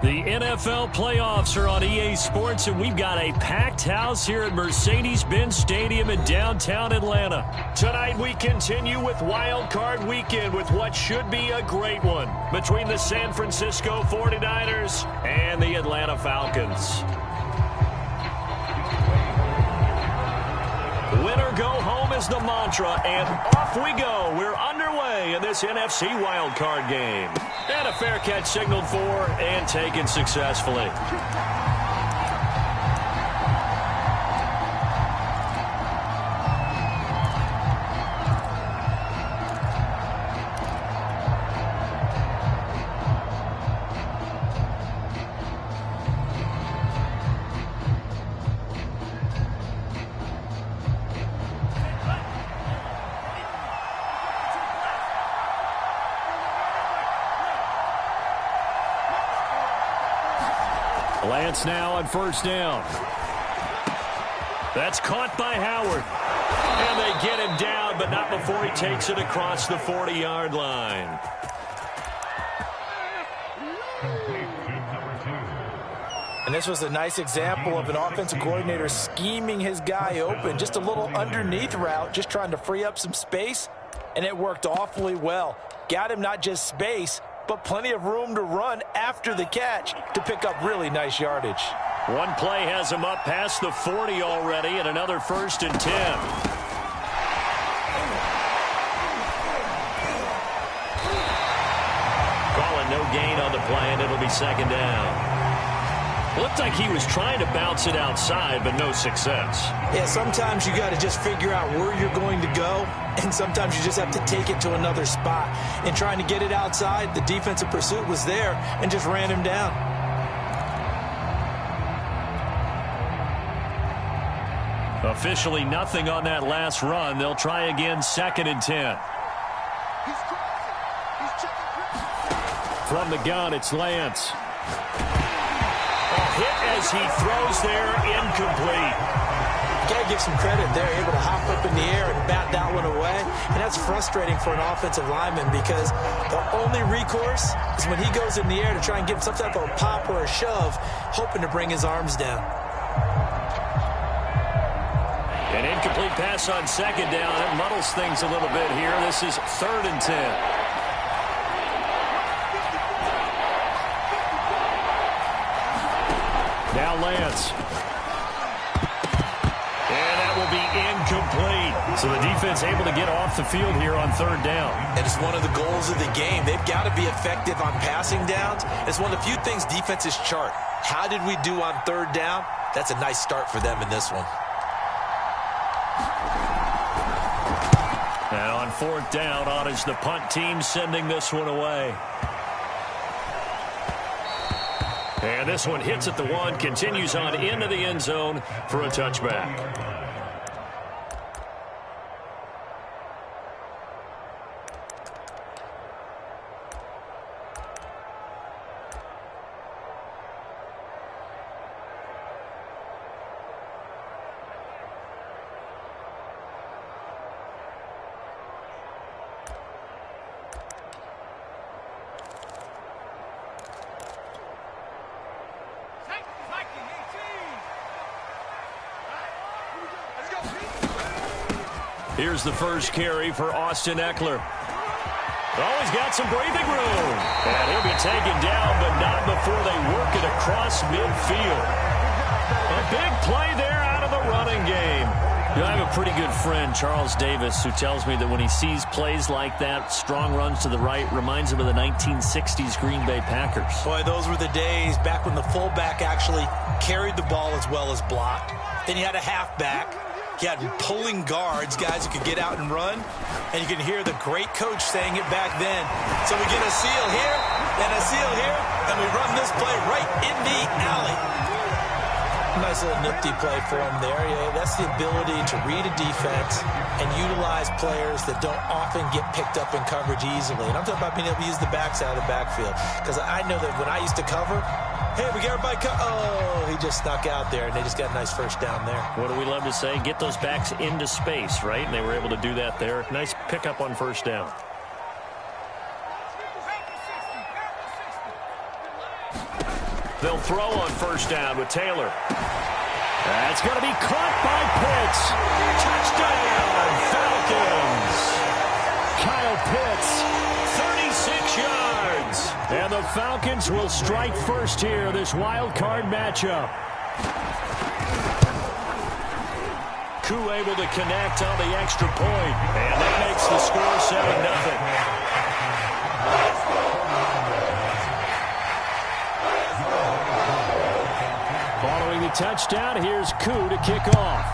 The NFL playoffs are on EA Sports, and we've got a packed house here at Mercedes-Benz Stadium in downtown Atlanta. Tonight we continue with Wild Card Weekend with what should be a great one between the San Francisco 49ers and the Atlanta Falcons. Winner go home is the mantra, and off we go. We're underway in this NFC wildcard game. And a fair catch signaled for and taken successfully. Lance now on first down. That's caught by Howard. And they get him down, but not before he takes it across the 40-yard line. And this was a nice example of an offensive coordinator scheming his guy open. Just a little underneath route, just trying to free up some space, and it worked awfully well. Got him not just space, but plenty of room to run after the catch to pick up really nice yardage. One play has him up past the 40 already, and another 1st and 10. Calling no gain on the play, and it'll be 2nd down. Looked like he was trying to bounce it outside, but no success. Yeah, sometimes you got to just figure out where you're going to go, and sometimes you just have to take it to another spot. And trying to get it outside, the defensive pursuit was there and just ran him down. Officially nothing on that last run. They'll try again, 2nd and 10. From the gun, it's Lance. Hit as he throws there, incomplete. Got to give some credit there, able to hop up in the air and bat that one away. And that's frustrating for an offensive lineman because the only recourse is when he goes in the air to try and get some type of a pop or a shove, hoping to bring his arms down. An incomplete pass on 2nd down. It muddles things a little bit here. This is 3rd and 10. Now Lance. And that will be incomplete. So the defense able to get off the field here on 3rd down. And it's one of the goals of the game. They've got to be effective on passing downs. It's one of the few things defenses chart. How did we do on 3rd down? That's a nice start for them in this one. Now on 4th down, on is the punt team sending this one away. And this one hits at the 1, continues on into the end zone for a touchback. Here's the first carry for Austin Eckler. Oh, he's got some breathing room. And he'll be taken down, but not before they work it across midfield. A big play there out of the running game. You know, I have a pretty good friend, Charles Davis, who tells me that when he sees plays like that, strong runs to the right, reminds him of the 1960s Green Bay Packers. Boy, those were the days back when the fullback actually carried the ball as well as blocked. Then you had a halfback. You had pulling guards, guys who could get out and run. And you can hear the great coach saying it back then. So we get a seal here and a seal here, and we run this play right in the alley. Nice little nifty play for him there. Yeah, that's the ability to read a defense and utilize players that don't often get picked up in coverage easily. And I'm talking about being able to use the backside of the backfield. Because I know that when I used to cover, hey, we got everybody oh, he just snuck out there, and they just got a nice 1st down there. What do we love to say? Get those backs into space, right? And they were able to do that there. Nice pickup on 1st down. They'll throw on first down with Taylor. That's going to be caught by Pitts. Touchdown, Falcons. Kyle Pitts, 36 yards. And the Falcons will strike first here, this wild card matchup. Koo able to connect on the extra point, and that makes the score 7-0. Following the touchdown, here's Koo to kick off.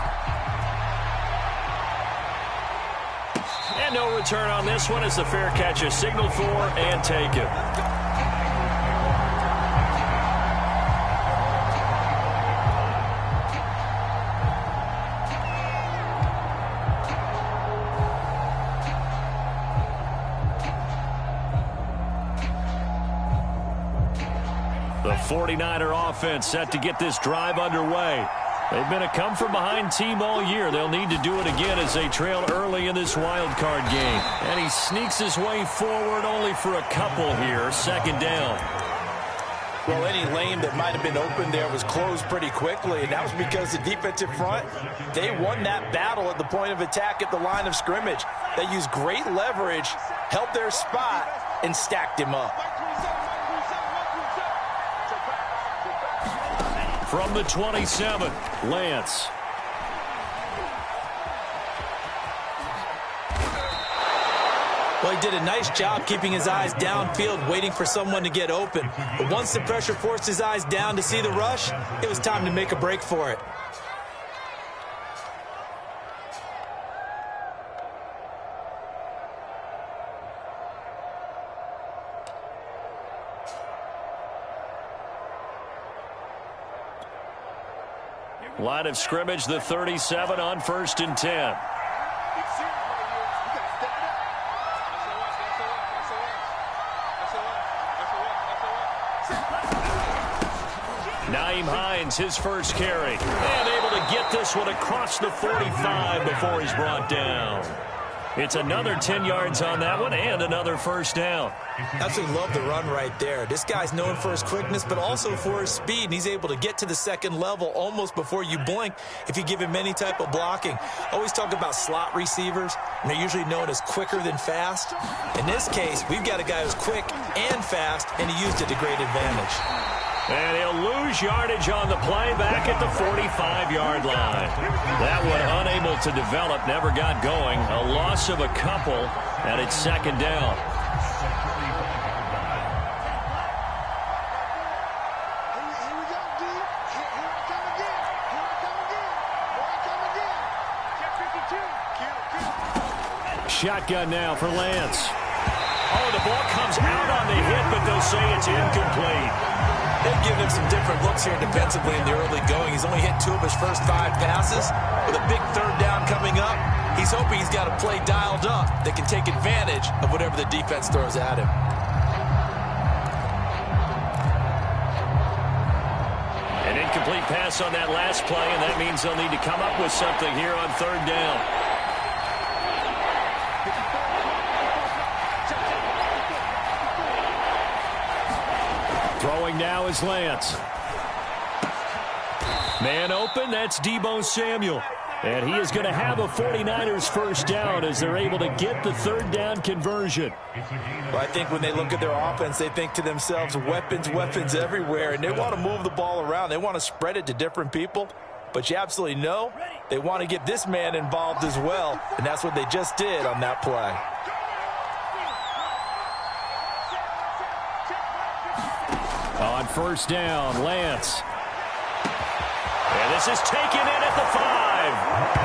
And no return on this one as the fair catch is signaled for and taken. The 49er offense set to get this drive underway. They've been a come-from-behind team all year. They'll need to do it again as they trail early in this wild card game. And he sneaks his way forward only for a couple here. Second down. Well, any lane that might have been open there was closed pretty quickly, and that was because the defensive front, they won that battle at the point of attack at the line of scrimmage. They used great leverage, held their spot, and stacked him up. From the 27, Lance. Well, he did a nice job keeping his eyes downfield, waiting for someone to get open. But once the pressure forced his eyes down to see the rush, it was time to make a break for it. Line of scrimmage, the 37 on 1st and 10. Nyheim Hines, his first carry. And able to get this one across the 45 before he's brought down. It's another 10 yards on that one and another first down. Absolutely love the run right there. This guy's known for his quickness, but also for his speed. And he's able to get to the second level almost before you blink if you give him any type of blocking. Always talk about slot receivers, and they're usually known as quicker than fast. In this case, we've got a guy who's quick and fast, and he used it to great advantage. And he'll lose yardage on the play back at the 45-yard line. That one unable to develop, never got going. A loss of a couple, and it's second down. Shotgun now for Lance. Oh, the ball comes out on the hit, but they'll say it's incomplete. They've given him some different looks here defensively in the early going. He's only hit 2 of his first 5 passes. With a big third down coming up, he's hoping he's got a play dialed up that can take advantage of whatever the defense throws at him. An incomplete pass on that last play, and that means they'll need to come up with something here on third down. Throwing now is Lance. Man open, that's Deebo Samuel. And he is going to have a 49ers first down as they're able to get the third down conversion. Well, I think when they look at their offense, they think to themselves, weapons, weapons everywhere. And they want to move the ball around. They want to spread it to different people. But you absolutely know they want to get this man involved as well. And that's what they just did on that play. On first down, Lance. And this is taken in at the 5.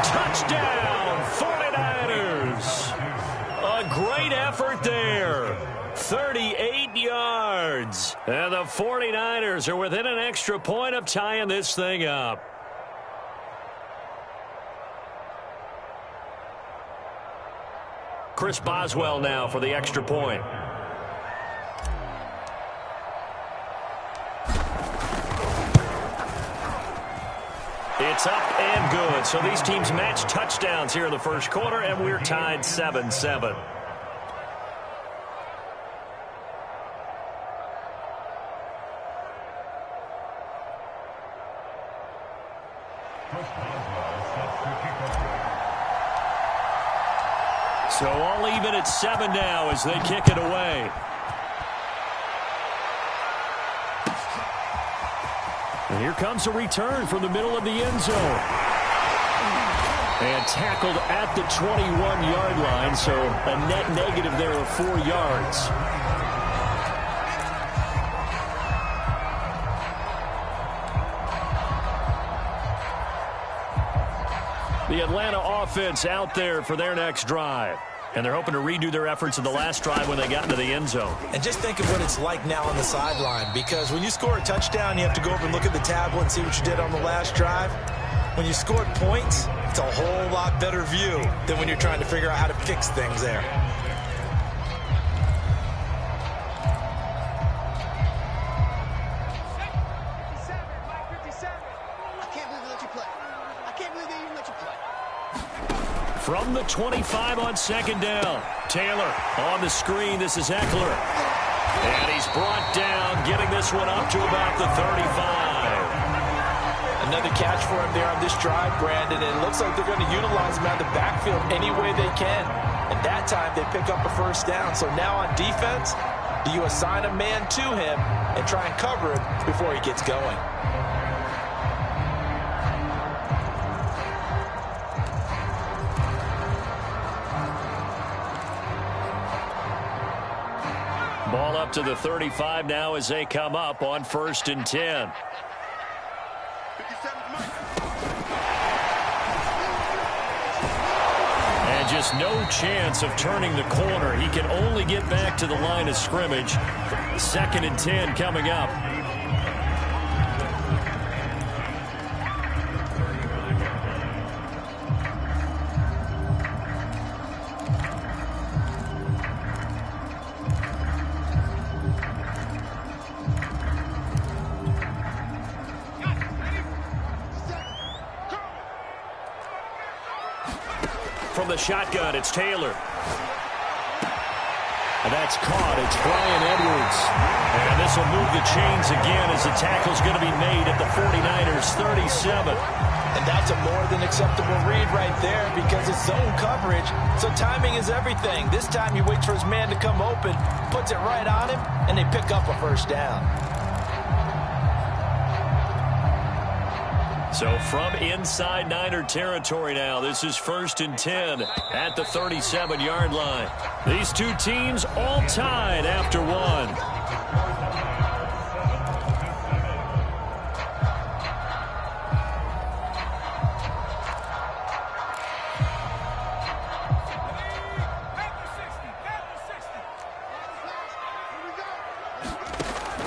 Touchdown, 49ers. A great effort there. 38 yards. And the 49ers are within an extra point of tying this thing up. Chris Boswell now for the extra point. It's up and good. So these teams match touchdowns here in the first quarter, and we're tied 7-7. So all even at 7 now as they kick it away. And here comes a return from the middle of the end zone. And tackled at the 21-yard line, so a net negative there of 4 yards. The Atlanta offense out there for their next drive. And they're hoping to redo their efforts in the last drive when they got into the end zone. And just think of what it's like now on the sideline, because when you score a touchdown, you have to go over and look at the tablet and see what you did on the last drive. When you scored points, it's a whole lot better view than when you're trying to figure out how to fix things there. From the 25 on second down. Taylor on the screen. This is Eckler. And he's brought down, getting this one up to about the 35. Another catch for him there on this drive, Brandon. And it looks like they're going to utilize him out of the backfield any way they can. And that time they pick up a first down. So now on defense, do you assign a man to him and try and cover him before he gets going? Ball up to the 35 now as they come up on 1st and 10. And just no chance of turning the corner. He can only get back to the line of scrimmage. 2nd and 10 coming up. From the shotgun, it's Taylor. And that's caught. It's Bryan Edwards. And this will move the chains again as the tackle's going to be made at the 49ers' 37. And that's a more than acceptable read right there because it's zone coverage. So timing is everything. This time he waits for his man to come open, puts it right on him, and they pick up a first down. So from inside Niner territory now, this is 1st and 10 at the 37-yard line. These two teams all tied after one.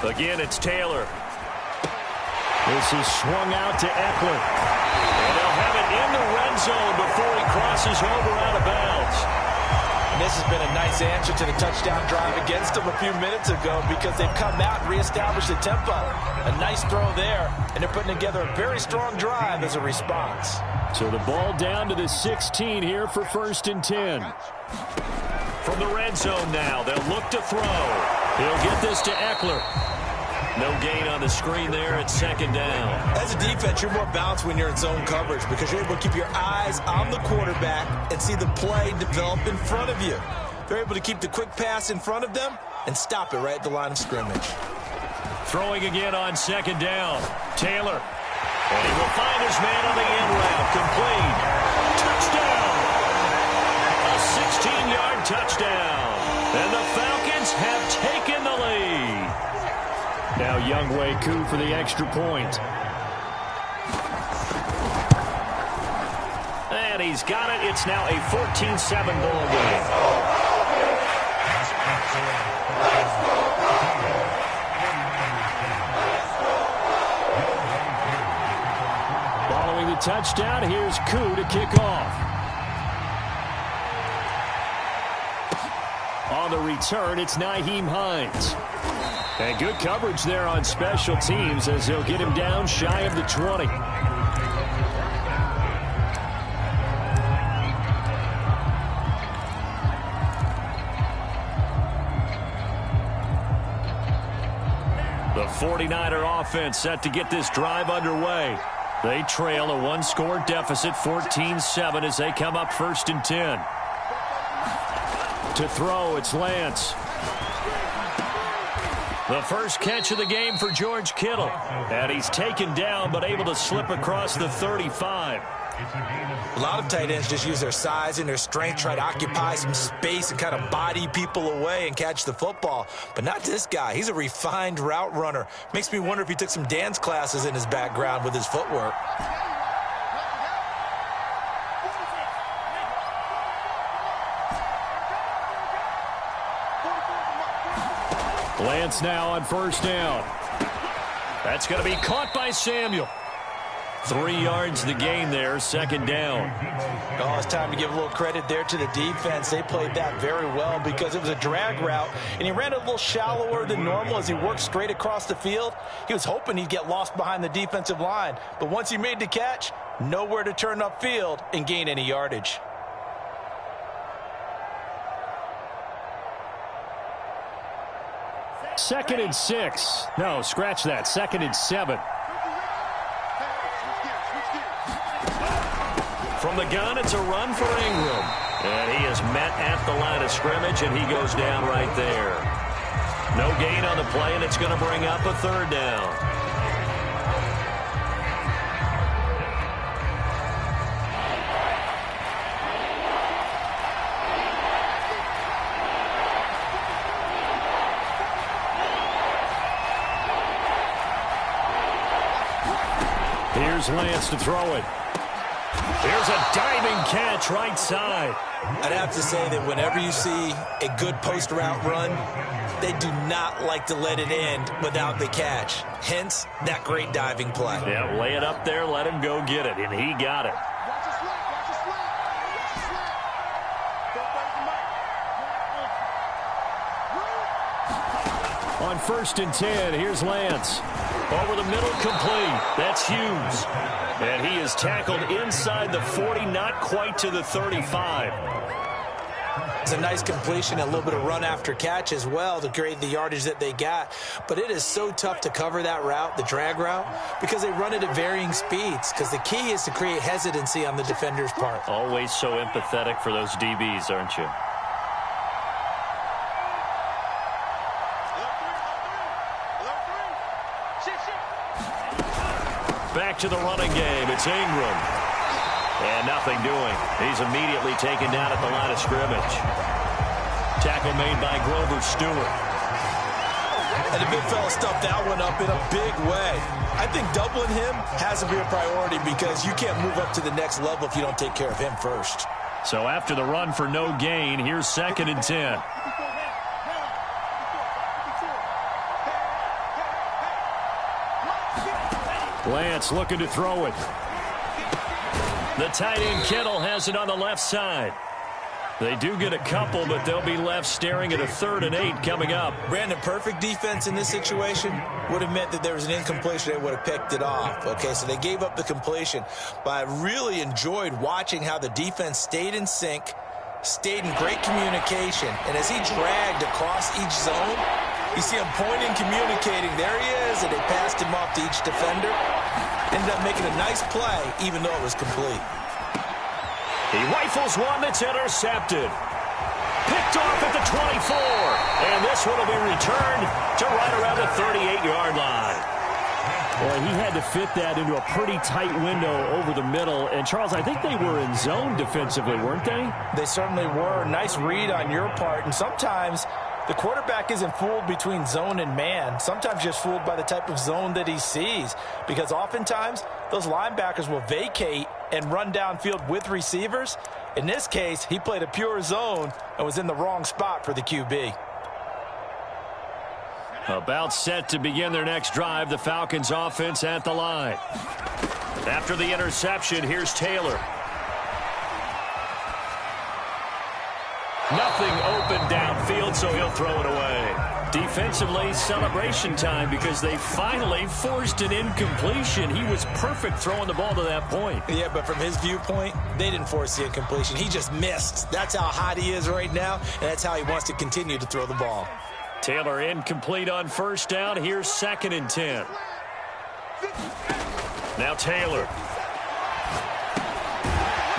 Again, it's Taylor. This is swung out to Eckler. And they'll have it in the red zone before he crosses over out of bounds. And this has been a nice answer to the touchdown drive against them a few minutes ago because they've come out and reestablished the tempo. A nice throw there, and they're putting together a very strong drive as a response. So the ball down to the 16 here for 1st and 10. From the red zone now, they'll look to throw. He'll get this to Eckler. No gain on the screen there at 2nd down. As a defense, you're more balanced when you're in zone coverage because you're able to keep your eyes on the quarterback and see the play develop in front of you. They're able to keep the quick pass in front of them and stop it right at the line of scrimmage. Throwing again on 2nd down. Taylor. And he will find his man on the end route. Complete. Touchdown. A 16-yard touchdown. And the Falcons have taken the lead. Now Wcpo for the extra point. And he's got it. It's now a 14-7 ball game. Following the touchdown, here's Wcpo to kick off. On the return, it's Nyheim Hines. And good coverage there on special teams as they'll get him down shy of the 20. The 49er offense set to get this drive underway. They trail a one-score deficit, 14-7, as they come up 1st and 10. To throw, it's Lance. The first catch of the game for George Kittle. And he's taken down, but able to slip across the 35. A lot of tight ends just use their size and their strength, try to occupy some space and kind of body people away and catch the football. But not this guy. He's a refined route runner. Makes me wonder if he took some dance classes in his background with his footwork. Lance now on 1st down. That's going to be caught by Samuel. 3 yards the gain there, 2nd down. Oh, it's time to give a little credit there to the defense. They played that very well because it was a drag route, and he ran a little shallower than normal as he worked straight across the field. He was hoping he'd get lost behind the defensive line, but once he made the catch, nowhere to turn upfield and gain any yardage. Second and 6. No, scratch that. 2nd and 7. From the gun, it's a run for Ingram. And he is met at the line of scrimmage, and he goes down right there. No gain on the play, and it's going to bring up a 3rd down. Here's Lance to throw it. Here's a diving catch right side. I'd have to say that whenever you see a good post route run, they do not like to let it end without the catch. Hence, that great diving play. Yeah, lay it up there, let him go get it, and he got it. On 1st and 10, here's Lance. Over the middle, complete. That's Hughes. And he is tackled inside the 40, not quite to the 35. It's a nice completion, a little bit of run after catch as well to create the yardage that they got. But it is so tough to cover that route, the drag route, because they run it at varying speeds. Because the key is to create hesitancy on the defender's part. Always so empathetic for those DBs, aren't you? Back to the running game. It's Ingram. And nothing doing. He's immediately taken down at the line of scrimmage. Tackle made by Grover Stewart. And the big fella stuffed that one up in a big way. I think doubling him has to be a priority because you can't move up to the next level if you don't take care of him first. So after the run for no gain, here's 2nd and 10. Lance looking to throw it. The tight end Kittle has it on the left side. They do get a couple, but they'll be left staring at a 3rd and 8 coming up. Brandon, perfect defense in this situation would have meant that there was an incompletion. They would have picked it off. Okay, so they gave up the completion. But I really enjoyed watching how the defense stayed in sync, stayed in great communication. And as he dragged across each zone, you see him pointing, communicating. There he is, and they passed him off to each defender. Ended up making a nice play, even though it was complete. He rifles one that's intercepted. Picked off at the 24. And this one will be returned to right around the 38-yard line. Boy, he had to fit that into a pretty tight window over the middle. And, Charles, I think they were in zone defensively, weren't they? They certainly were. Nice read on your part. And sometimes the quarterback isn't fooled between zone and man. Sometimes just fooled by the type of zone that he sees. Because oftentimes, those linebackers will vacate and run downfield with receivers. In this case, he played a pure zone and was in the wrong spot for the QB. About set to begin their next drive, the Falcons offense at the line. After the interception, here's Taylor. Nothing open downfield, so he'll throw it away. Defensively, celebration time because they finally forced an incompletion. He was perfect throwing the ball to that point. Yeah, but from his viewpoint, they didn't force the incompletion. He just missed. That's how hot he is right now, and that's how he wants to continue to throw the ball. Taylor incomplete on 1st down. Here's 2nd and 10. Now Taylor.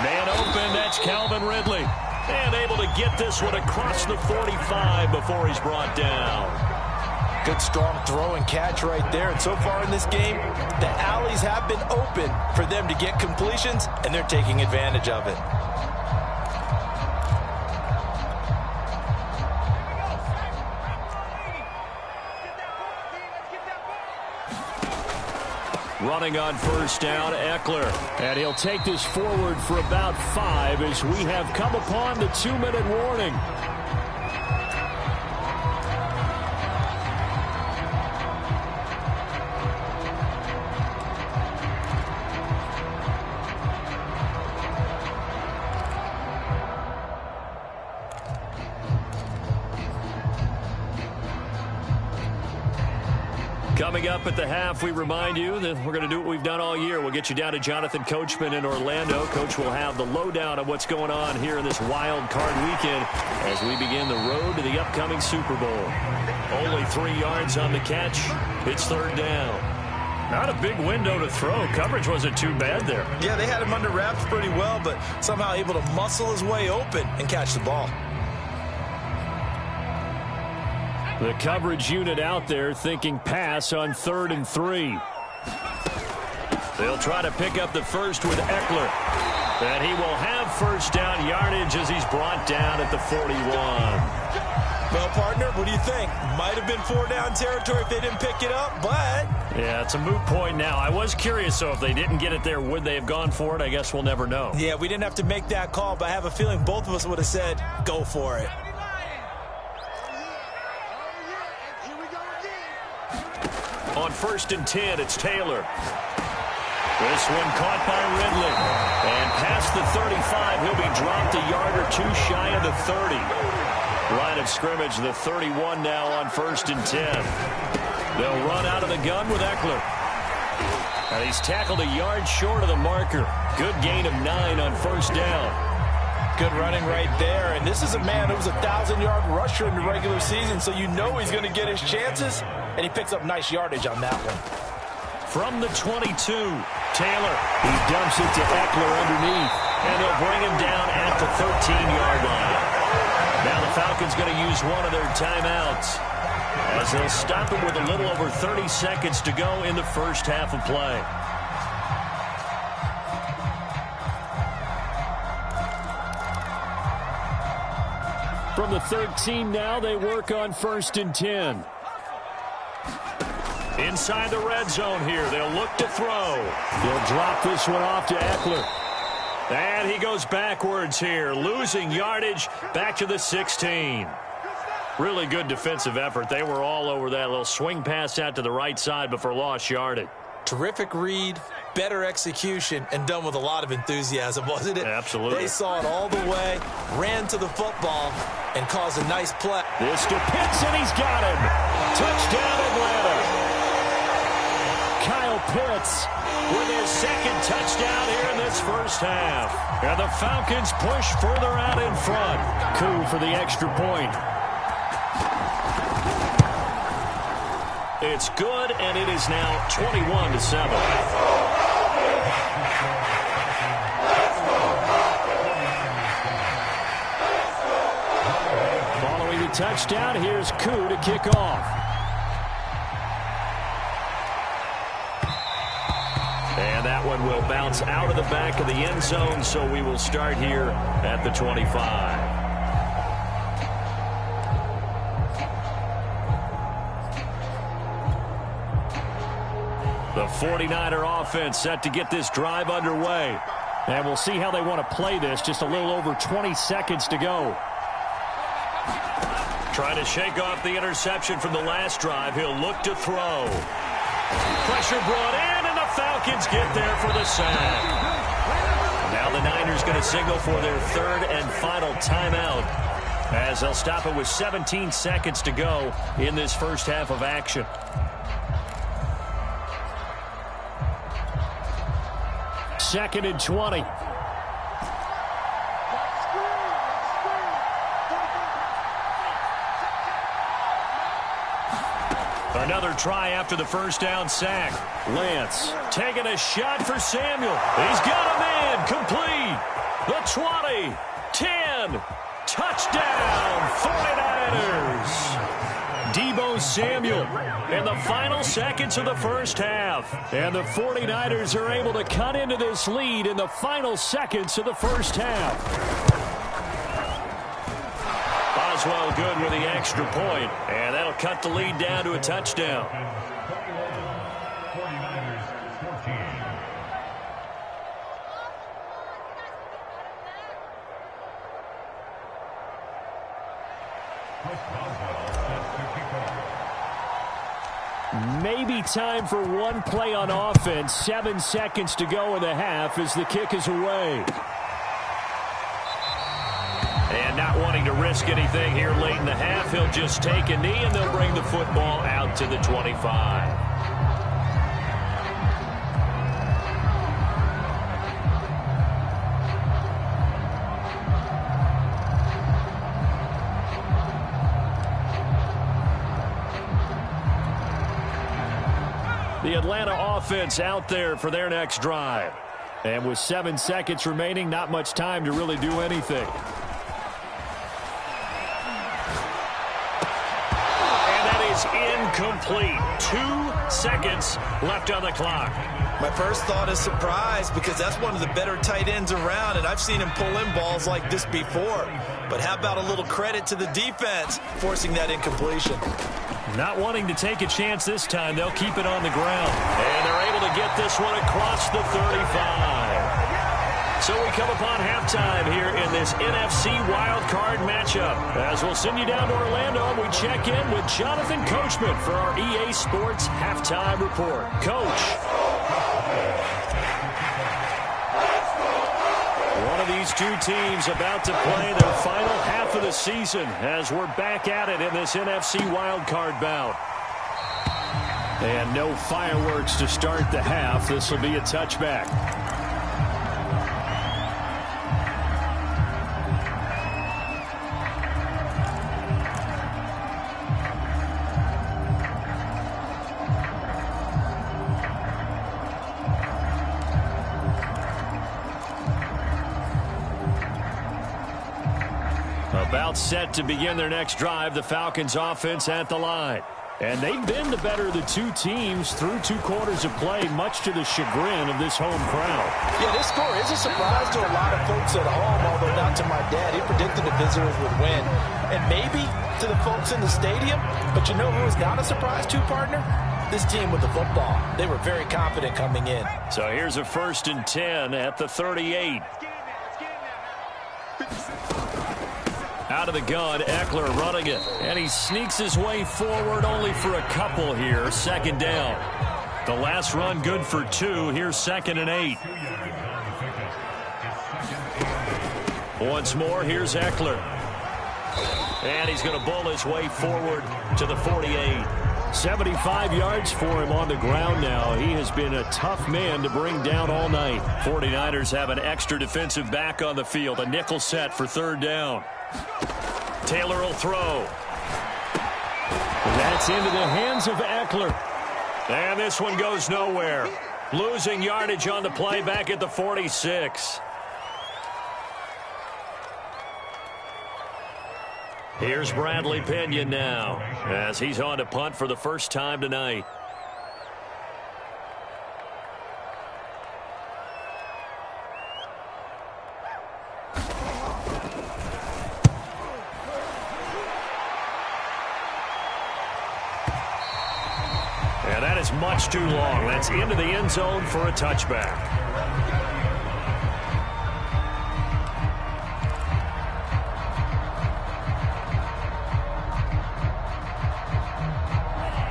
Man open, that's Calvin Ridley. And able to get this one across the 45 before he's brought down. Good strong throw and catch right there. And so far in this game, the alleys have been open for them to get completions, and they're taking advantage of it. Running on first down, Eckler. And he'll take this forward for about 5 as we have come upon the 2-minute warning. Coming up at the half, we remind you that we're going to do what we've done all year. We'll get you down to Jonathan Coachman in Orlando. Coach will have the lowdown of what's going on here in this wild card weekend as we begin the road to the upcoming Super Bowl. Only 3 yards on the catch. It's third down. Not a big window to throw. Coverage wasn't too bad there. Yeah, they had him under wraps pretty well, but somehow able to muscle his way open and catch the ball. The coverage unit out there thinking pass on 3rd and 3. They'll try to pick up the first with Eckler. And he will have first down yardage as he's brought down at the 41. Well, partner, what do you think? Might have been 4-down territory if they didn't pick it up, but... Yeah, it's a moot point now. I was curious, so if they didn't get it there, would they have gone for it? I guess we'll never know. Yeah, we didn't have to make that call, but I have a feeling both of us would have said, go for it. On 1st and 10, it's Taylor. This one caught by Ridley. And past the 35, he'll be dropped a yard or 2 shy of the 30. Line of scrimmage, the 31 now on 1st and 10. They'll run out of the gun with Eckler. And he's tackled a yard short of the marker. Good gain of 9 on first down. Good running right there. And this is a man who was a 1,000-yard rusher in the regular season, so you know he's going to get his chances. And he picks up nice yardage on that one. From the 22, Taylor. He dumps it to Eckler underneath. And they'll bring him down at the 13-yard line. Now the Falcons going to use one of their timeouts as they'll stop him with a little over 30 seconds to go in the first half of play. From the 13 now, they work on 1st and 10. Inside the red zone here, they'll look to throw. They'll drop this one off to Eckler. And he goes backwards here, losing yardage back to the 16. Really good defensive effort. They were all over that little swing pass out to the right side before lost yardage. Terrific read, better execution, and done with a lot of enthusiasm, wasn't it? Absolutely. They saw it all the way, ran to the football, and caused a nice play. This to Pitts, and he's got him. Touchdown, Atlanta. Kyle Pitts with his 2nd touchdown here in this first half. And the Falcons push further out in front. Coup for the extra point. It's good, and it is now 21-7. Following the touchdown, here's Coup to kick off. And that one will bounce out of the back of the end zone, so we will start here at the 25. The 49er offense set to get this drive underway. And we'll see how they want to play this. Just a little over 20 seconds to go. Trying to shake off the interception from the last drive. He'll look to throw. Pressure brought in, and the Falcons get there for the sack. Now the Niners going to signal for their 3rd and final timeout as they'll stop it with 17 seconds to go in this first half of action. Second and 20. Another try after the first down sack. Lance taking a shot for Samuel. He's got a man. Complete. The 20. 10. Touchdown. 49ers. Deebo Samuel in the final seconds of the first half. And the 49ers are able to cut into this lead in the final seconds of the first half. Boswell good with the extra point, and that'll cut the lead down to a touchdown. Maybe time for one play on offense. 7 seconds to go in the half as the kick is away. And not wanting to risk anything here late in the half, he'll just take a knee and they'll bring the football out to the 25. The Atlanta offense out there for their next drive. And with 7 seconds remaining, not much time to really do anything. And that is incomplete. 2 seconds left on the clock. My first thought is surprise because that's one of the better tight ends around, and I've seen him pull in balls like this before. But how about a little credit to the defense forcing that incompletion? Not wanting to take a chance this time, they'll keep it on the ground. And they're able to get this one across the 35. So we come upon halftime here in this NFC wildcard matchup. As we'll send you down to Orlando, we check in with Jonathan Coachman for our EA Sports Halftime Report. Coach. One of these two teams about to play their final half of the season as we're back at it in this NFC wildcard bout. And no fireworks to start the half. This will be a touchback. About set to begin their next drive, the Falcons offense at the line. And they've been the better of the two teams through 2 quarters of play, much to the chagrin of this home crowd. Yeah, this score is a surprise to a lot of folks at home, although not to my dad. He predicted the visitors would win. And maybe to the folks in the stadium, but you know who is not a surprise to, partner? This team with the football. They were very confident coming in. So here's a 1st and 10 at the 38. Out of the gun, Eckler running it. And he sneaks his way forward only for a couple here. 2nd down. The last run good for 2. Here's 2nd and 8. Once more, here's Eckler. And he's going to bull his way forward to the 48. 75 yards for him on the ground now. He has been a tough man to bring down all night. 49ers have an extra defensive back on the field. A nickel set for 3rd down. Taylor will throw. That's into the hands of Eckler. And this one goes nowhere. Losing yardage on the play back at the 46. Here's Bradley Pinion now as he's on to punt for the first time tonight. And that is much too long. That's into the end zone for a touchback.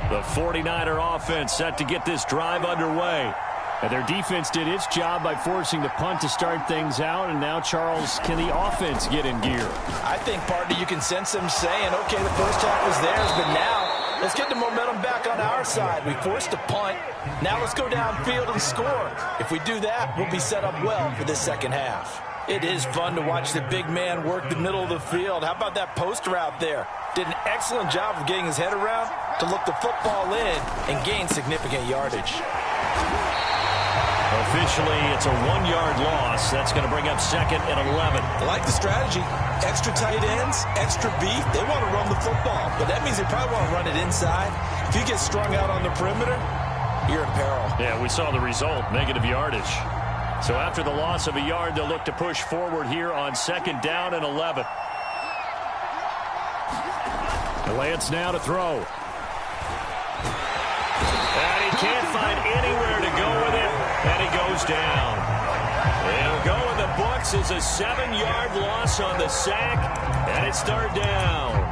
The 49er offense set to get this drive underway. And their defense did its job by forcing the punt to start things out. And now, Charles, can the offense get in gear? I think, partner, you can sense them saying, okay, the first half was theirs, but now let's get the momentum back on our side. We forced a punt. Now let's go downfield and score. If we do that, we'll be set up well for this 2nd half. It is fun to watch the big man work the middle of the field. How about that post route there? did an excellent job of getting his head around to look the football in and gain significant yardage. Officially, it's a 1-yard loss. That's going to bring up 2nd and 11. I like the strategy. Extra tight ends, extra beef. They want to run the football, but that means they probably want to run it inside. If you get strung out on the perimeter, you're in peril. Yeah, we saw the result, negative yardage. So after the loss of a yard, they'll look to push forward here on 2nd down and 11. Lance now to throw. And he can't find anywhere to go with it, and he goes down. It'll go in the books as a 7-yard loss on the sack, and it's 3rd down.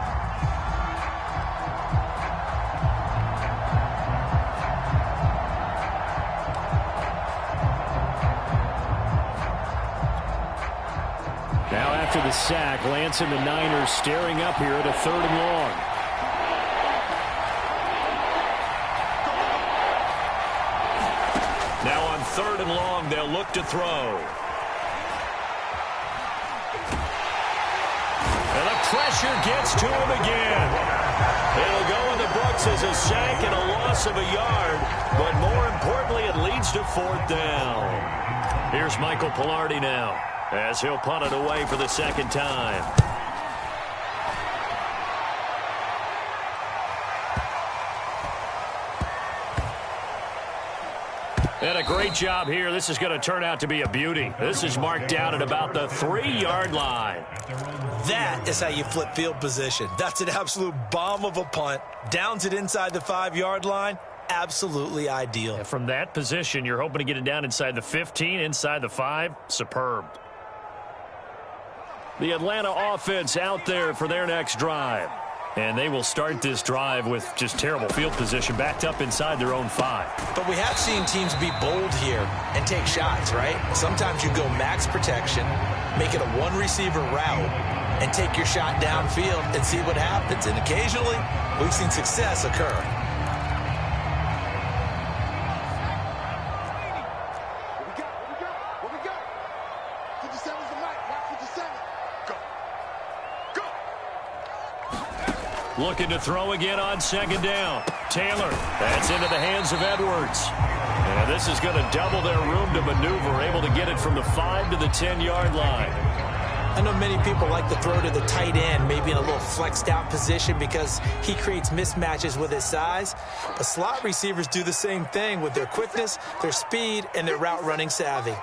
Now after the sack, Lance and the Niners staring up here at a 3rd and long. Now on 3rd and long, they'll look to throw. And the pressure gets to him again. It'll go in the books as a sack and a loss of a yard, but more importantly, it leads to 4th down. Here's Michael Pilardi now, as he'll punt it away for the 2nd time. And a great job here. This is going to turn out to be a beauty. This is marked out at about the 3-yard line. That is how you flip field position. That's an absolute bomb of a punt. Downs it inside the 5-yard line. Absolutely ideal. And from that position, you're hoping to get it down inside the 15, inside the 5. Superb. The Atlanta offense out there for their next drive. And they will start this drive with just terrible field position, backed up inside their own 5. But we have seen teams be bold here and take shots, right? Sometimes you go max protection, make it a 1-receiver route, and take your shot downfield and see what happens. And occasionally, we've seen success occur. Looking to throw again on 2nd down. Taylor, that's into the hands of Edwards. And this is going to double their room to maneuver, able to get it from the 5 to the 10-yard line. I know many people like to throw to the tight end, maybe in a little flexed out position because he creates mismatches with his size. But slot receivers do the same thing with their quickness, their speed, and their route running savvy.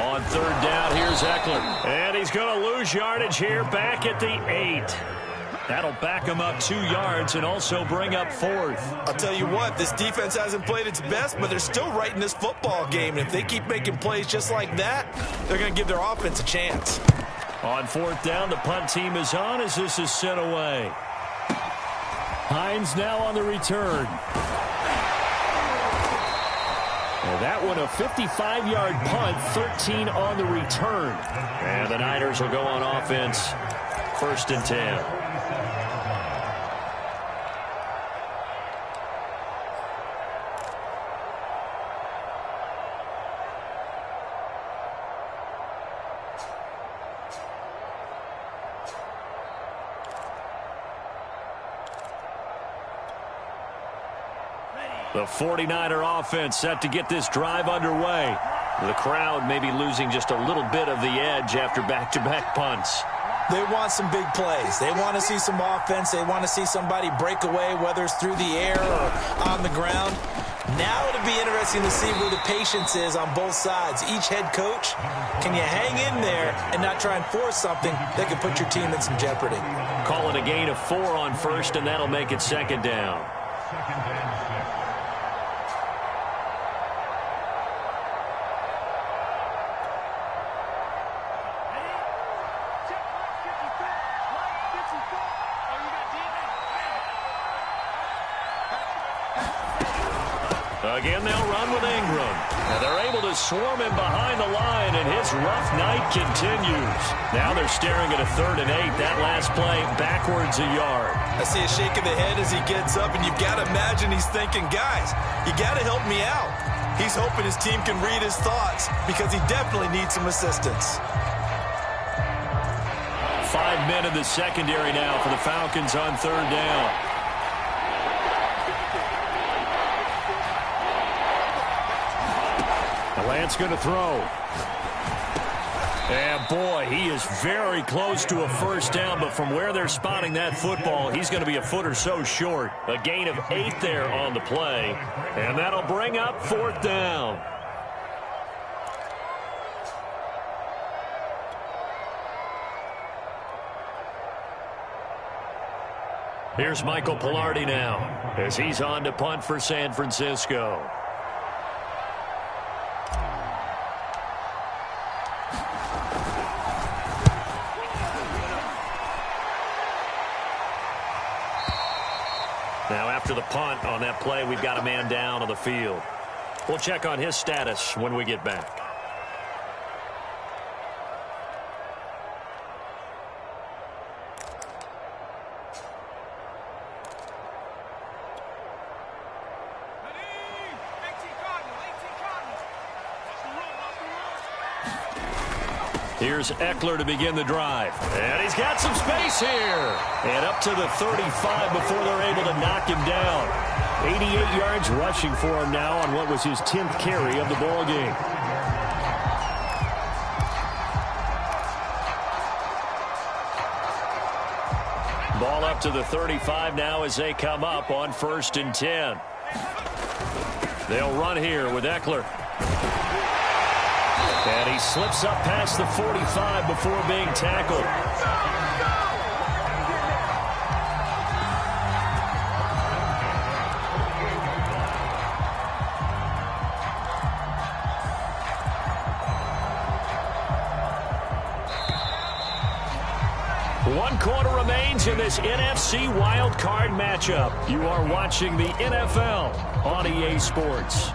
On 3rd down, here's Eckler. And he's going to lose yardage here back at the 8. That'll back him up 2 yards and also bring up 4th. I'll tell you what, this defense hasn't played its best, but they're still right in this football game. And if they keep making plays just like that, they're going to give their offense a chance. On 4th down, the punt team is on as this is sent away. Hines now on the return. And that one a 55-yard punt, 13 on the return. And the Niners will go on offense, 1st and 10. The 49er offense set to get this drive underway. The crowd may be losing just a little bit of the edge after back-to-back punts. They want some big plays. They want to see some offense. They want to see somebody break away, whether it's through the air or on the ground. Now it'll be interesting to see where the patience is on both sides. Each head coach, can you hang in there and not try and force something that can put your team in some jeopardy? Call it a gain of 4 on 1st, and that'll make it 2nd down. Again, they'll run with Ingram. And they're able to swarm him behind the line, and his rough night continues. Now they're staring at a 3rd and 8. That last play, backwards a yard. I see a shake of the head as he gets up, and you've got to imagine he's thinking, guys, you got to help me out. He's hoping his team can read his thoughts because he definitely needs some assistance. 5 men in the secondary now for the Falcons on third down. Lance going to throw. And boy, he is very close to a first down, but from where they're spotting that football, he's going to be a foot or so short. A gain of 8 there on the play, and that'll bring up fourth down. Here's Michael Pilardi now as he's on to punt for San Francisco. Now after the punt on that play, we've got a man down on the field. We'll check on his status when we get back. Here's Eckler to begin the drive. And he's got some space here. And up to the 35 before they're able to knock him down. 88 yards rushing for him now on what was his 10th carry of the ball game. Ball up to the 35 now as they come up on 1st and 10. They'll run here with Eckler. And he slips up past the 45 before being tackled. One quarter remains in this NFC wildcard matchup. You are watching the NFL on EA Sports.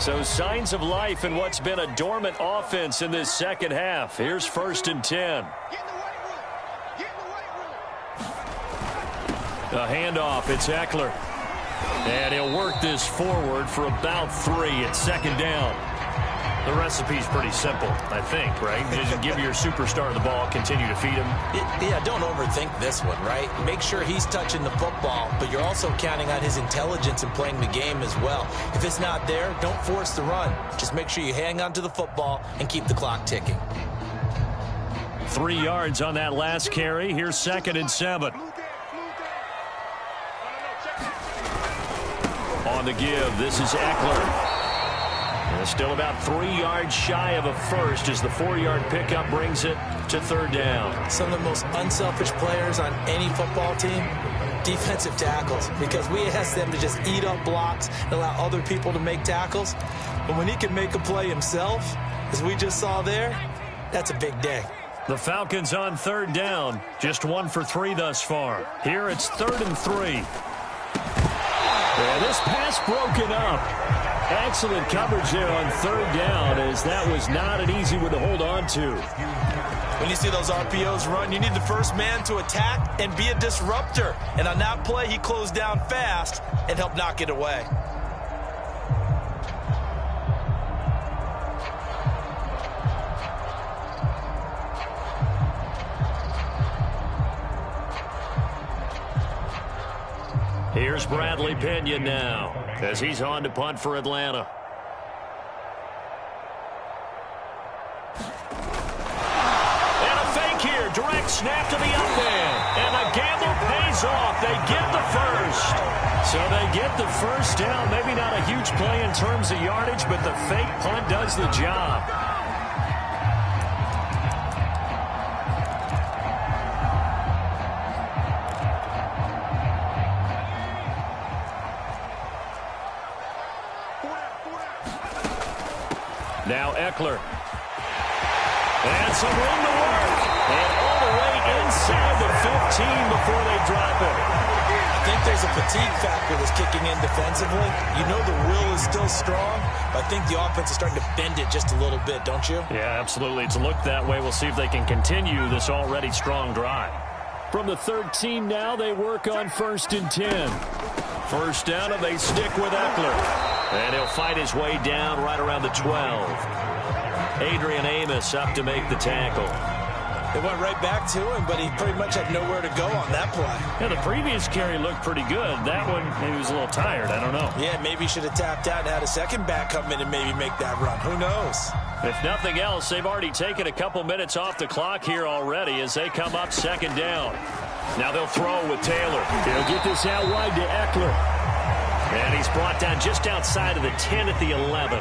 So signs of life in what's been a dormant offense in this second half. Here's 1st and 10. A handoff. It's Eckler. And he'll work this forward for about 3 at 2nd down. The recipe's pretty simple, I think, right? Just give your superstar the ball, continue to feed him. Yeah, don't overthink this one, right? Make sure he's touching the football, but you're also counting on his intelligence in playing the game as well. If it's not there, don't force the run. Just make sure you hang on to the football and keep the clock ticking. 3 yards on that last carry. Here's 2nd and 7. On the give, this is Eckler. And still about 3 yards shy of a first as the 4-yard pickup brings it to 3rd down. Some of the most unselfish players on any football team, defensive tackles, because we ask them to just eat up blocks and allow other people to make tackles. But when he can make a play himself, as we just saw there, that's a big day. The Falcons on 3rd down, just 1 for 3 thus far. Here it's 3rd and 3. And this pass broken up. Excellent coverage there on 3rd down, as that was not an easy one to hold on to. When you see those RPOs run, you need the first man to attack and be a disruptor. And on that play, he closed down fast and helped knock it away. Here's Bradley Pinion now as he's on to punt for Atlanta. And a fake here. Direct snap to the up man. And the gamble pays off. They get the first. So they get the first down. Maybe not a huge play in terms of yardage, but the fake punt does the job. Now Eckler. And some room to work. And all the way inside the 15 before they drop it. I think there's a fatigue factor that's kicking in defensively. You know the will is still strong, but I think the offense is starting to bend it just a little bit, don't you? Yeah, absolutely. It's looked that way. We'll see if they can continue this already strong drive. From the 13 now, they work on 1st and 10. First down, and they stick with Eckler. And he'll fight his way down right around the 12. Adrian Amos up to make the tackle. It went right back to him, but he pretty much had nowhere to go on that play. Yeah, the previous carry looked pretty good. That one, maybe he was a little tired. I don't know. Yeah, maybe he should have tapped out and had a second back come in and maybe make that run. Who knows? If nothing else, they've already taken a couple minutes off the clock here already as they come up second down. Now they'll throw with Taylor. He'll get this out wide to Eckler. And he's brought down just outside of the 10 at the 11.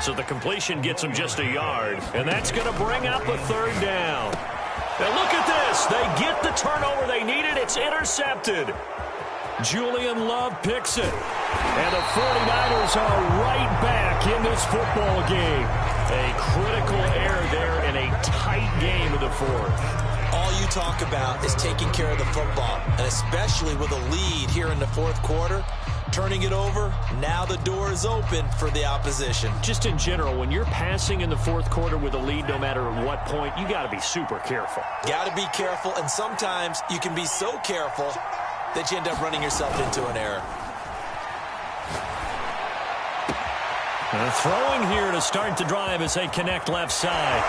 So the completion gets him just a yard. And that's going to bring up a third down. And look at this. They get the turnover they needed. It's intercepted. Julian Love picks it. And the 49ers are right back in this football game. A critical error there in a tight game in the fourth. All you talk about is taking care of the football, and especially with a lead here in the fourth quarter. Turning it over, now the door is open for the opposition. Just in general, when you're passing in the fourth quarter with a lead, no matter at what point, you got to be super careful. Got to be careful, and sometimes you can be so careful that you end up running yourself into an error. And throwing here to start the drive as they connect left side.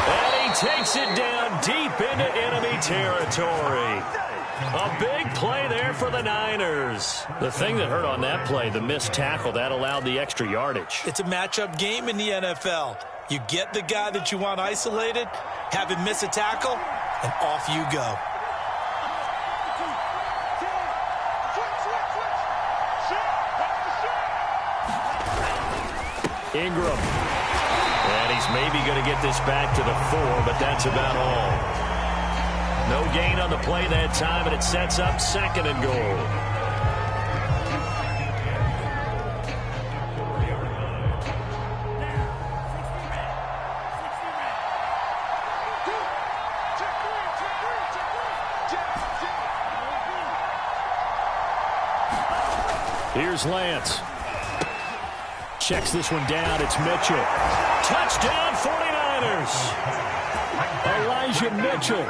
And he takes it down deep into enemy territory. A big play there for the Niners. The thing that hurt on that play, the missed tackle, that allowed the extra yardage. It's a matchup game in the NFL. You get the guy that you want isolated, have him miss a tackle, and off you go. Ingram. And he's maybe going to get this back to the 4, but that's about all. No gain on the play that time, and it sets up second and goal. Here's Lance. Checks this one down. It's Mitchell. Touchdown 49ers. Elijah Mitchell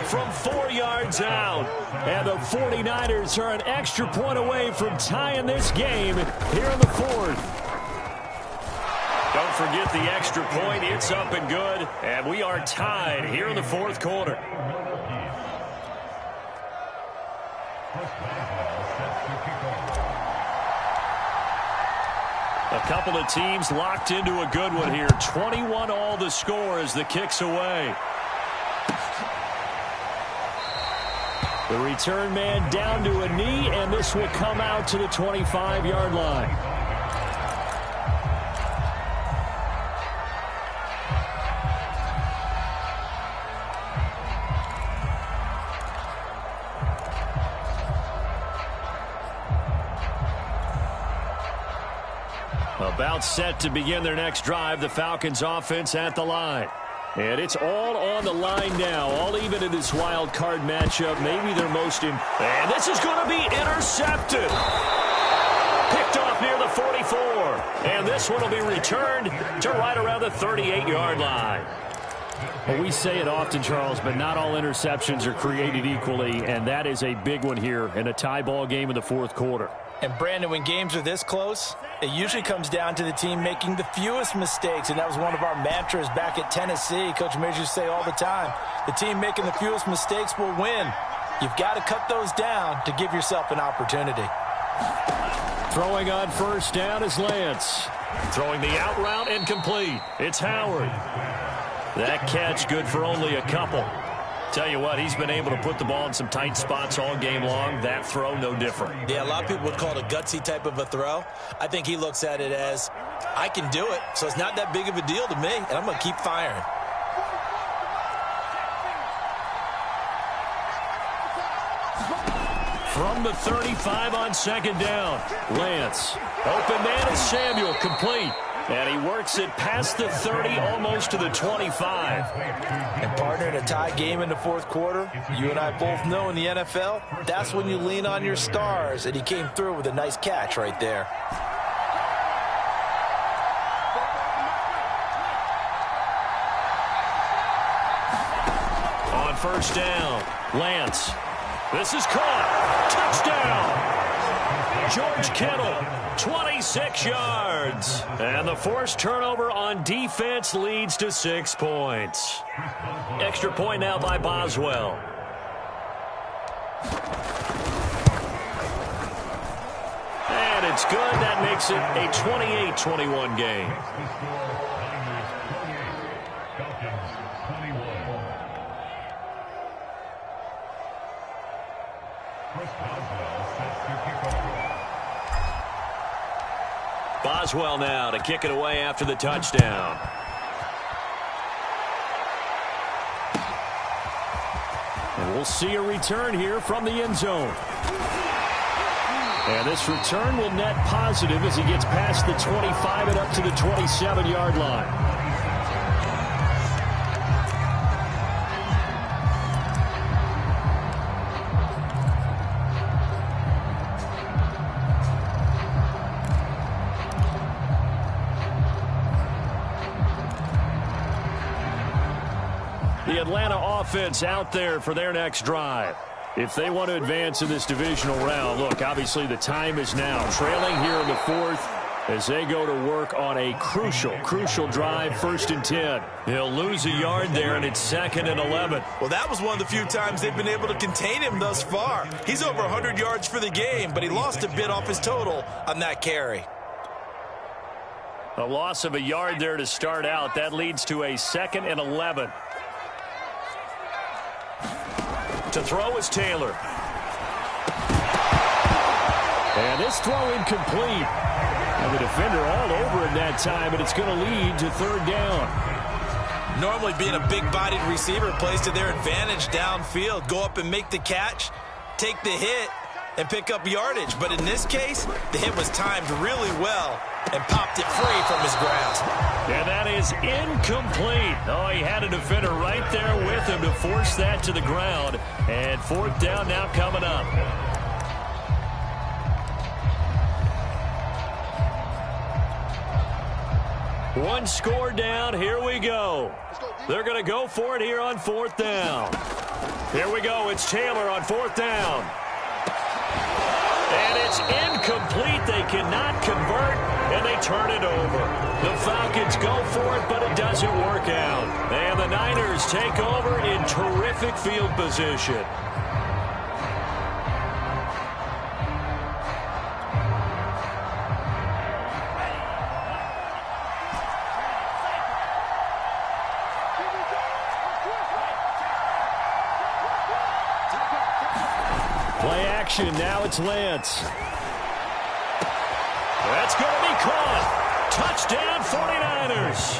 from 4 yards out. And the 49ers are an extra point away from tying this game here in the fourth. Don't forget the extra point. It's up and good. And we are tied here in the fourth quarter. A couple of teams locked into a good one here. 21 all the score as the kick's away. The return man down to a knee, and this will come out to the 25-yard line. About set to begin their next drive, the Falcons offense at the line. And it's all on the line now, all even in this wild card matchup. Maybe their most and this is going to be intercepted. Picked off near the 44. And this one will be returned to right around the 38-yard line. Well, we say it often, Charles, but not all interceptions are created equally, and that is a big one here in a tie ball game in the fourth quarter. And, Brandon, when games are this close, it usually comes down to the team making the fewest mistakes, and that was one of our mantras back at Tennessee. Coach Majors used to say all the time, the team making the fewest mistakes will win. You've got to cut those down to give yourself an opportunity. Throwing on first down is Lance. Throwing the out route and complete. It's Howard. That catch good for only a couple. Tell you what, he's been able to put the ball in some tight spots all game long. That throw, no different. Yeah, a lot of people would call it a gutsy type of a throw. I think he looks at it as, I can do it, so it's not that big of a deal to me, and I'm going to keep firing. From the 35 on second down, Lance. Open man is Samuel, complete. And he works it past the 30, almost to the 25. And, partner, in a tie game in the fourth quarter, you and I both know in the NFL, that's when you lean on your stars. And he came through with a nice catch right there. On first down, Lance. This is caught. Touchdown. George Kittle, 26 yards. And the forced turnover on defense leads to 6 points. Extra point now by Boswell. And it's good. That makes it a 28-21 game. Boswell now to kick it away after the touchdown. And we'll see a return here from the end zone. And this return will net positive as he gets past the 25 and up to the 27-yard line. The Atlanta offense out there for their next drive. If they want to advance in this divisional round, look, obviously the time is now. Trailing here in the fourth as they go to work on a crucial drive, 1st and 10. He'll lose a yard there, and it's 2nd and 11. Well, that was one of the few times they've been able to contain him thus far. He's over 100 yards for the game, but he lost a bit off his total on that carry. A loss of a yard there to start out. That leads to a 2nd and 11. To throw is Taylor. And this throw incomplete. And the defender all over it that time, and it's going to lead to 3rd down. Normally being a big-bodied receiver plays to their advantage downfield. Go up and make the catch, take the hit, and pick up yardage. But in this case, the hit was timed really well and popped it free from his grasp. And that is incomplete. Oh, he had a defender right there with him to force that to the ground. And 4th down now coming up. One score down. Here we go. They're going to go for it here on 4th down. Here we go. It's Taylor on 4th down. And it's incomplete. They cannot convert, and they turn it over. The Falcons go for it, but it doesn't work out. And the Niners take over in terrific field position. Play action. Now it's Lance. That's going to be caught. Touchdown 49ers.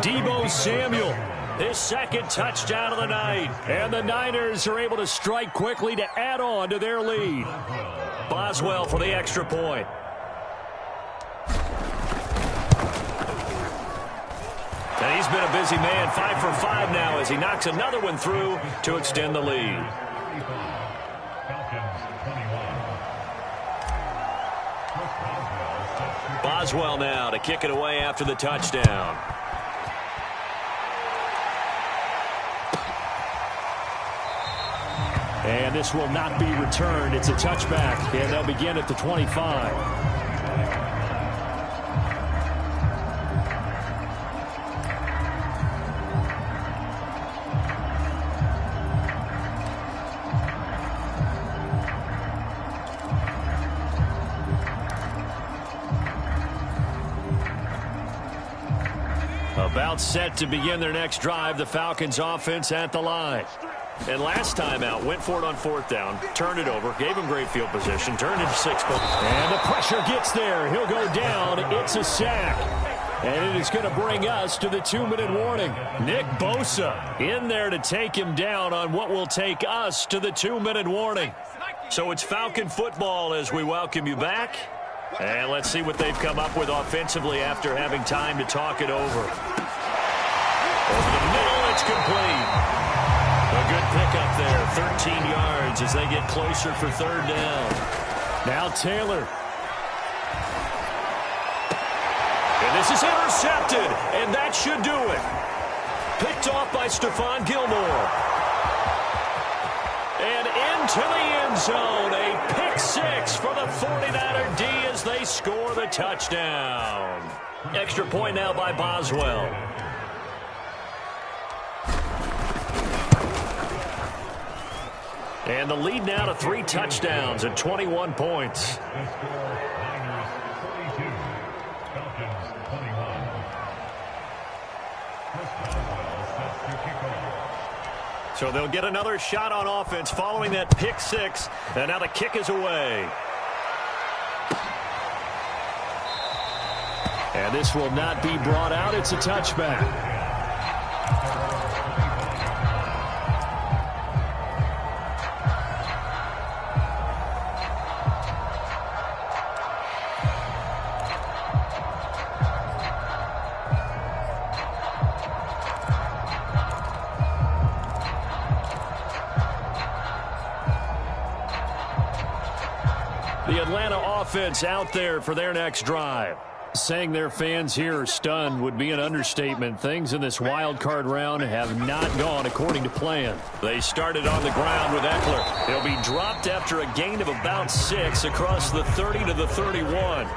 Deebo Samuel, his 2nd touchdown of the night. And the Niners are able to strike quickly to add on to their lead. Boswell for the extra point. And he's been a busy man, 5 for 5 now as he knocks another one through to extend the lead. Boswell now to kick it away after the touchdown. And this will not be returned. It's a touchback, and they'll begin at the 25. About set to begin their next drive, the Falcons offense at the line. And last time out, went for it on 4th down, turned it over, gave him great field position, turned into 6 points. And the pressure gets there. He'll go down. It's a sack. And it is going to bring us to the 2-minute warning. Nick Bosa in there to take him down on what will take us to the 2-minute warning. So it's Falcon football as we welcome you back. And let's see what they've come up with offensively after having time to talk it over. Over the middle, it's complete. A good pickup there, 13 yards as they get closer for 3rd down. Now Taylor. And this is intercepted, and that should do it. Picked off by Stephon Gilmore. And into the end zone. A pick six for the 49er D as they score the touchdown. Extra point now by Boswell. And the lead now to 3 touchdowns at 21 points. So they'll get another shot on offense following that pick six. And now the kick is away. And this will not be brought out. It's a touchback. The Atlanta offense out there for their next drive. Saying their fans here are stunned would be an understatement. Things in this wild card round have not gone according to plan. They started on the ground with Eckler. He'll be dropped after a gain of about 6 across the 30 to the 31.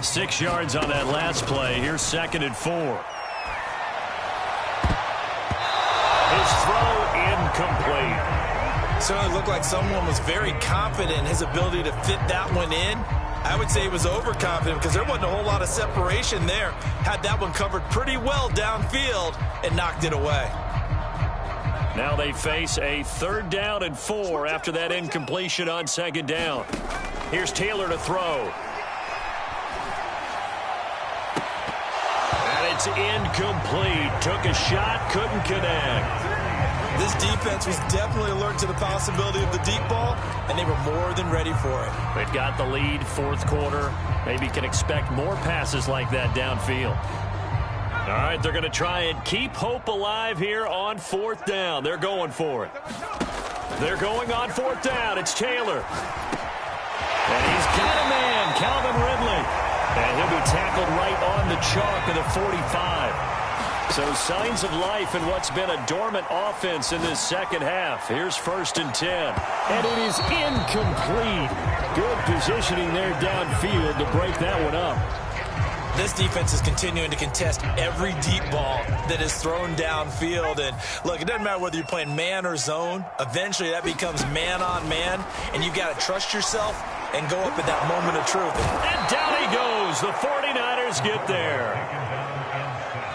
6 yards on that last play. Here's 2nd and 4. His throw incomplete. Certainly looked like someone was very confident in his ability to fit that one in. I would say he was overconfident because there wasn't a whole lot of separation there. Had that one covered pretty well downfield and knocked it away. Now they face a 3rd down and 4 after that incompletion on 2nd down. Here's Taylor to throw. And it's incomplete. Took a shot, couldn't connect. This defense was definitely alert to the possibility of the deep ball, and they were more than ready for it. They've got the lead, 4th quarter. Maybe can expect more passes like that downfield. All right, they're going to try and keep hope alive here on 4th down. They're going for it. They're going on 4th down. It's Taylor. And he's got a man, Calvin Ridley. And he'll be tackled right on the chalk of the 45. So signs of life in what's been a dormant offense in this 2nd half. Here's 1st and 10. And it is incomplete. Good positioning there downfield to break that one up. This defense is continuing to contest every deep ball that is thrown downfield. And look, it doesn't matter whether you're playing man or zone. Eventually that becomes man on man. And you've got to trust yourself and go up at that moment of truth. And down he goes. The 49ers get there.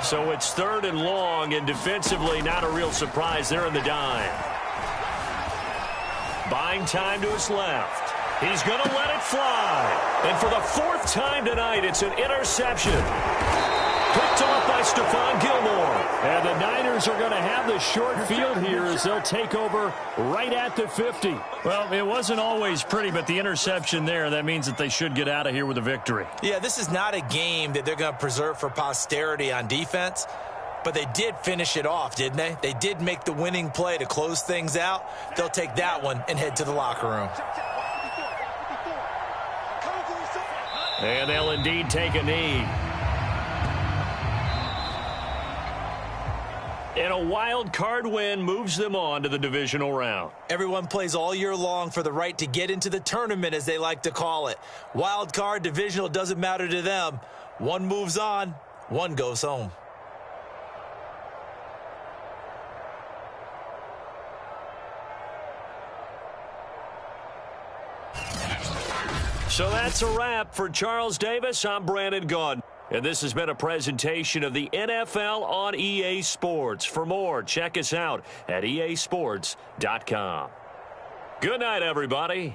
So it's 3rd and long, and defensively not a real surprise. They're in the dime. Buying time to his left. He's going to let it fly. And for the 4th time tonight, it's an interception. Picked off by Stephon Gilmore. And the Niners are going to have the short field here as they'll take over right at the 50. Well, it wasn't always pretty, but the interception there, that means that they should get out of here with a victory. Yeah, this is not a game that they're going to preserve for posterity on defense, but they did finish it off, didn't they? They did make the winning play to close things out. They'll take that one and head to the locker room. And they'll indeed take a knee. And a wild card win moves them on to the divisional round. Everyone plays all year long for the right to get into the tournament, as they like to call it. Wild card, divisional, doesn't matter to them. One moves on, one goes home. So that's a wrap for Charles Davis. I'm Brandon Gaudin. And this has been a presentation of the NFL on EA Sports. For more, check us out at easports.com. Good night, everybody.